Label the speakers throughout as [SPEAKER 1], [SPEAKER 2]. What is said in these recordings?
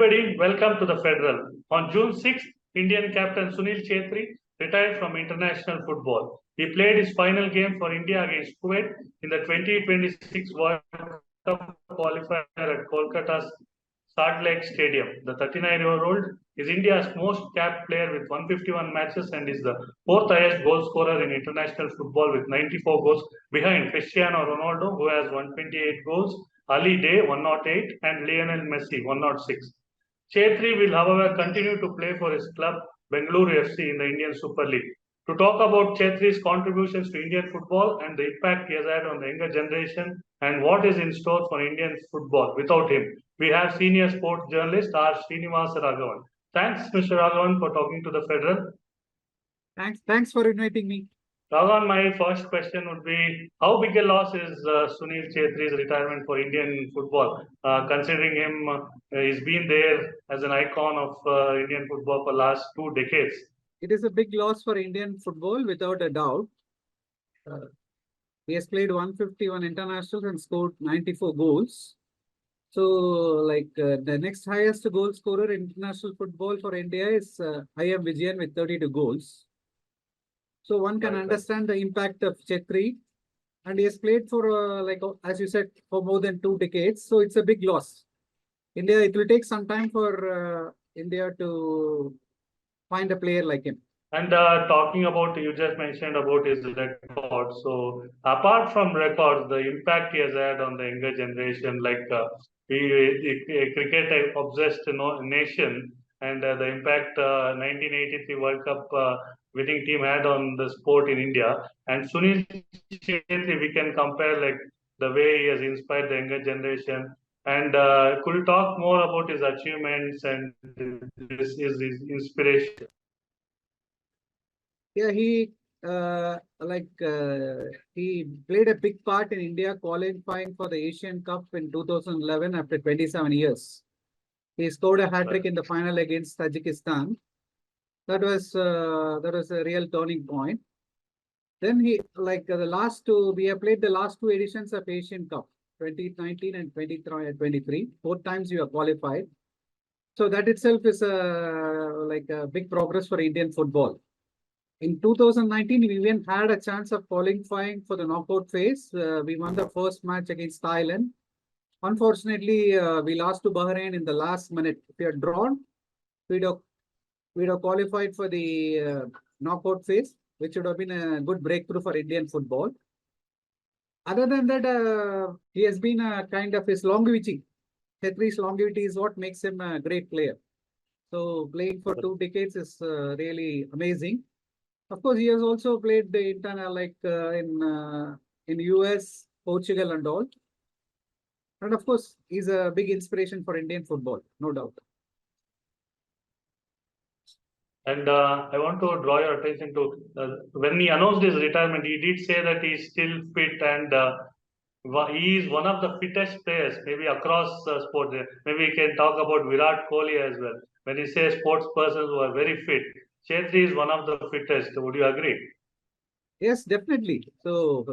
[SPEAKER 1] everybody, welcome to the Federal. On June 6th, Indian captain Sunil Chhetri retired from international football. He played his final game for India against Kuwait in the 2026 World Cup qualifier at Kolkata's Salt Lake Stadium. The 39-year-old is India's most capped player with 151 matches and is the fourth highest goal scorer in international football with 94 goals, behind Cristiano Ronaldo, who has 128 goals, Ali Daei 108 and Lionel Messi 106. Chhetri will, however, continue to play for his club Bengaluru FC in the Indian Super League. To talk about Chhetri's contributions to Indian football and the impact he has had on the younger generation and what is in store for Indian football without him, we have senior sports journalist R Srinivasa Raghavan. Thanks, Mr. Raghavan, for talking to the Federal.
[SPEAKER 2] Thanks for inviting me.
[SPEAKER 1] Raghavan, my first question would be, how big a loss is Sunil Chhetri's retirement for Indian football? Considering him, he's been there as an icon of Indian football for the last 2 decades.
[SPEAKER 2] It is a big loss for Indian football, without a doubt. He has played 151 internationals and scored 94 goals. So, the next highest goal scorer in international football for India is I.M. Vijayan with 32 goals. So one can understand the impact of Chhetri, and he has played for, as you said, for more than 2 decades. So it's a big loss. It will take some time for India to find a player like him.
[SPEAKER 1] And talking about, you just mentioned about his record. So apart from records, the impact he has had on the younger generation, a cricket obsessed nation, and the impact 1983 World Cup winning team had on the sport in India. And Sunil Chhetri, we can compare the way he has inspired the younger generation. And could you talk more about his achievements and his inspiration?
[SPEAKER 2] Yeah, he played a big part in India qualifying for the Asian Cup in 2011 after 27 years. He scored a hat-trick in the final against Tajikistan. That was a real turning point. Then we have played the last 2 editions of Asian Cup, 2019 and 2023. 4 times we are qualified. So that itself is a big progress for Indian football. In 2019, we even had a chance of qualifying for the knockout phase. We won the first match against Thailand. Unfortunately, we lost to Bahrain in the last minute. If we had drawn, we'd have qualified for the knockout phase, which would have been a good breakthrough for Indian football. Other than that, he has been a kind of his longevity. Chhetri's longevity is what makes him a great player. So playing for 2 decades is really amazing. Of course, he has also played the internal in US, Portugal, and all. And of course, he's a big inspiration for Indian football, no doubt. And
[SPEAKER 1] I want to draw your attention to when he announced his retirement, he did say that he's still fit and he is one of the fittest players, maybe across sports. Maybe we can talk about Virat Kohli as well. When he says sports persons who are very fit, Chhetri is one of the fittest. Would you agree?
[SPEAKER 2] Yes, definitely. So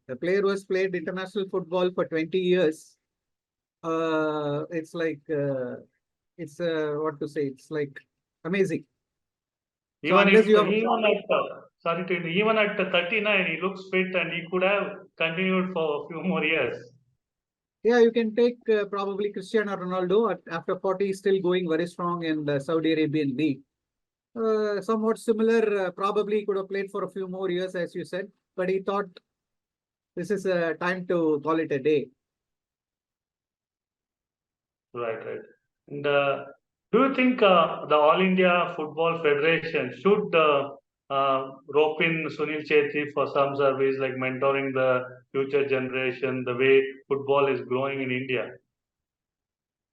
[SPEAKER 2] the player who has played international football for 20 years, it's what to say? It's amazing.
[SPEAKER 1] Even even at 39, he looks fit and he could have continued for a few more years.
[SPEAKER 2] Yeah, you can take probably Cristiano Ronaldo after 40, still going very strong in the Saudi Arabian league. Somewhat similar, probably could have played for a few more years, as you said, but he thought this is a time to call it a day.
[SPEAKER 1] Right. And do you think the All India Football Federation should rope in Sunil Chhetri for some service, like mentoring the future generation, the way football is growing in India?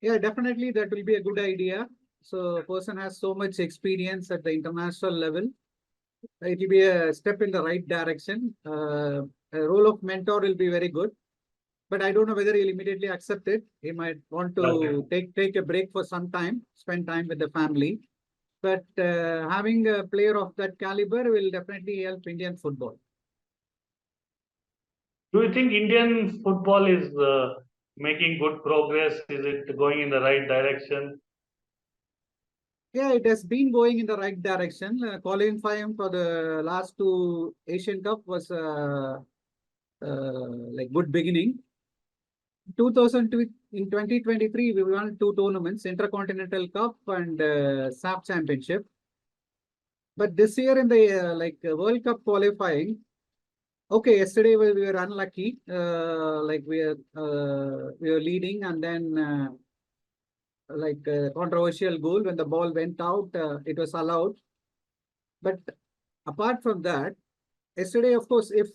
[SPEAKER 2] Yeah, definitely that will be a good idea. So a person has so much experience at the international level. It will be a step in the right direction. A role of mentor will be very good. But I don't know whether he'll immediately accept it. He might want to take a break for some time, spend time with the family. But having a player of that caliber will definitely help Indian football.
[SPEAKER 1] Do you think Indian football is making good progress? Is it going in the right direction?
[SPEAKER 2] Yeah, it has been going in the right direction. Qualifying for the last two Asian Cup was like good beginning. 2002 in 2023, we won two tournaments, Intercontinental Cup and SAP Championship. But this year in the World Cup qualifying, okay, yesterday we were unlucky. We were leading, and then controversial goal when the ball went out, it was allowed. But apart from that, yesterday, of course, if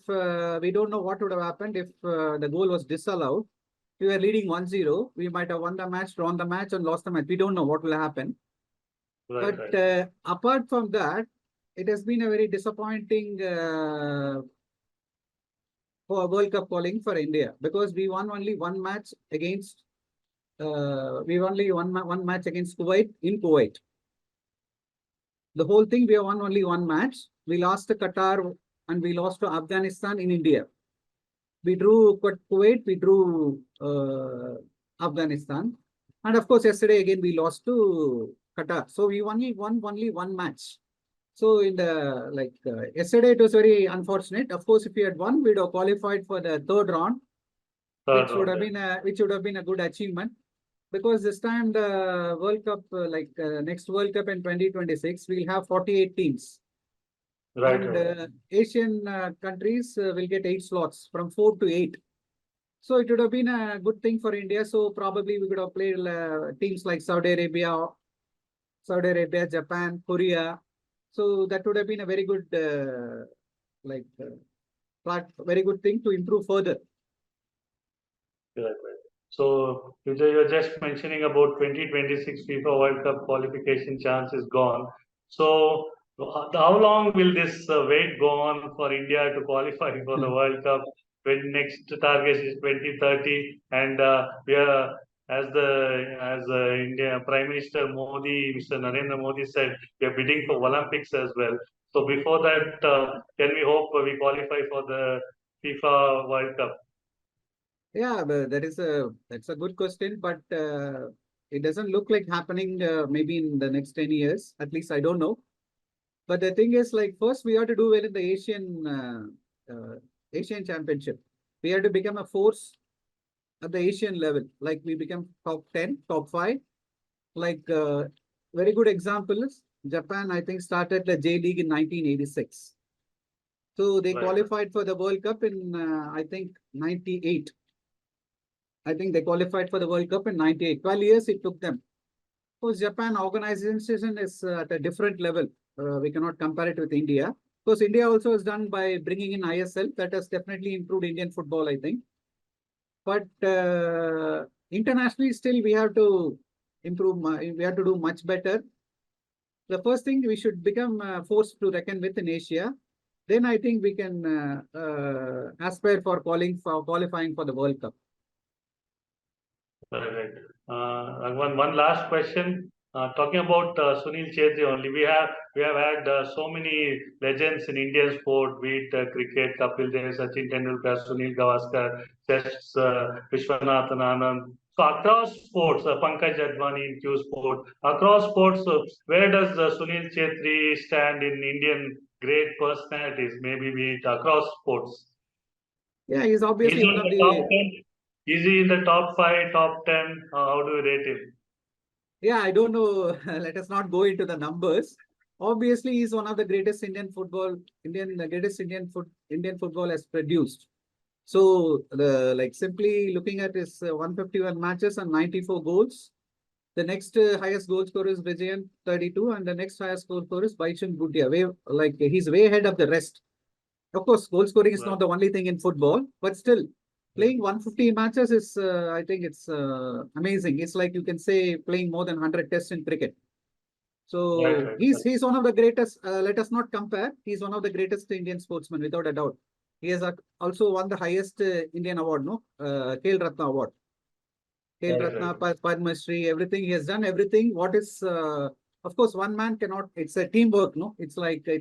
[SPEAKER 2] we don't know what would have happened if the goal was disallowed, we were leading 1-0. We might have won the match, drawn the match, and lost the match. We don't know what will happen.
[SPEAKER 1] Right,
[SPEAKER 2] But
[SPEAKER 1] right.
[SPEAKER 2] apart from that, it has been a very disappointing for World Cup qualifying for India, because we won only one match against one match against Kuwait in Kuwait. The whole thing, we have won only one match. We lost to Qatar and we lost to Afghanistan in India. We drew Kuwait, we drew Afghanistan. And of course, yesterday again, we lost to Qatar. So we only won one match. So in the yesterday, it was very unfortunate. Of course, if we had won, we'd have qualified for the third round, which would have been a good achievement. Because this time the World Cup, next World Cup in 2026, we'll have 48 teams.
[SPEAKER 1] Right,
[SPEAKER 2] And
[SPEAKER 1] right.
[SPEAKER 2] Asian countries will get 8 slots from 4 to 8. So it would have been a good thing for India. So probably we could have played teams like Saudi Arabia, Japan, Korea. So that would have been a very good, very good thing to improve further.
[SPEAKER 1] Right, right. So you were just mentioning about 2026 FIFA World Cup qualification chance is gone. So how long will this wait go on for India to qualify for the World Cup? When next target is 2030, and we are as India Prime Minister Modi, Mr. Narendra Modi said, we are bidding for Olympics as well. So before that, can we hope we qualify for the FIFA World Cup?
[SPEAKER 2] Yeah, that's a good question, but it doesn't look like happening maybe in the next 10 years. At least I don't know. But the thing is, first we have to do well in the Asian Championship. We have to become a force at the Asian level. Like we become top 10, top 5. Very good example is Japan, I think, started the J League in 1986. So they qualified for the World Cup in, I think, 98. I think they qualified for the World Cup in 98. 12 years it took them. Of course, Japan organization is at a different level. We cannot compare it with India. Of course, India also has done by bringing in ISL. That has definitely improved Indian football, I think. But internationally, still we have to improve. We have to do much better. The first thing, we should become a force to reckon with in Asia. Then I think we can aspire for qualifying for the World Cup.
[SPEAKER 1] Correct. One last question. Talking about Sunil Chhetri only, we have had so many legends in Indian sport, be it cricket, Kapil Dev, Sachin Tendulkar, Sunil Gavaskar, chess, Vishwanathan Anand. So across sports, Pankaj Advani in Q Sport, across sports, where does Sunil Chhetri stand in Indian great personalities? Maybe be it across sports.
[SPEAKER 2] Yeah, he's obviously
[SPEAKER 1] Is he
[SPEAKER 2] one
[SPEAKER 1] in
[SPEAKER 2] of
[SPEAKER 1] the top
[SPEAKER 2] the
[SPEAKER 1] 10? Is he in the top 5, top 10? How do you rate him?
[SPEAKER 2] Yeah, I don't know. Let us not go into the numbers. Obviously, he's one of the greatest Indian football has produced. So simply looking at his 151 matches and 94 goals. The next highest goal scorer is Vijayan, 32, and the next highest goal scorer is Baichung Bhutia. He's way ahead of the rest. Of course, goal scoring is not the only thing in football, but still, playing 150 matches is, I think it's amazing. It's like you can say playing more than 100 tests in cricket. So
[SPEAKER 1] Right.
[SPEAKER 2] he's one of the greatest. Let us not compare. He's one of the greatest Indian sportsmen, without a doubt. He has also won the highest Indian award, no? Khel Ratna award. Khel Ratna, Padma Shri, everything. He has done everything. What is, of course, one man cannot, it's a teamwork, no? It's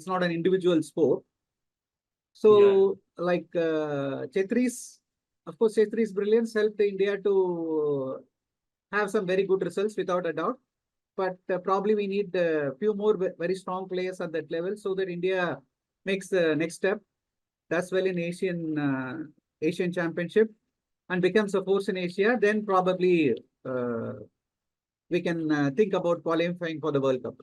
[SPEAKER 2] not an individual sport. So, Chhetri's brilliance helped India to have some very good results, without a doubt. but probably we need a few more very strong players at that level so that India makes the next step, does well in Asian Championship and becomes a force in Asia. Then probably we can think about qualifying for the World Cup.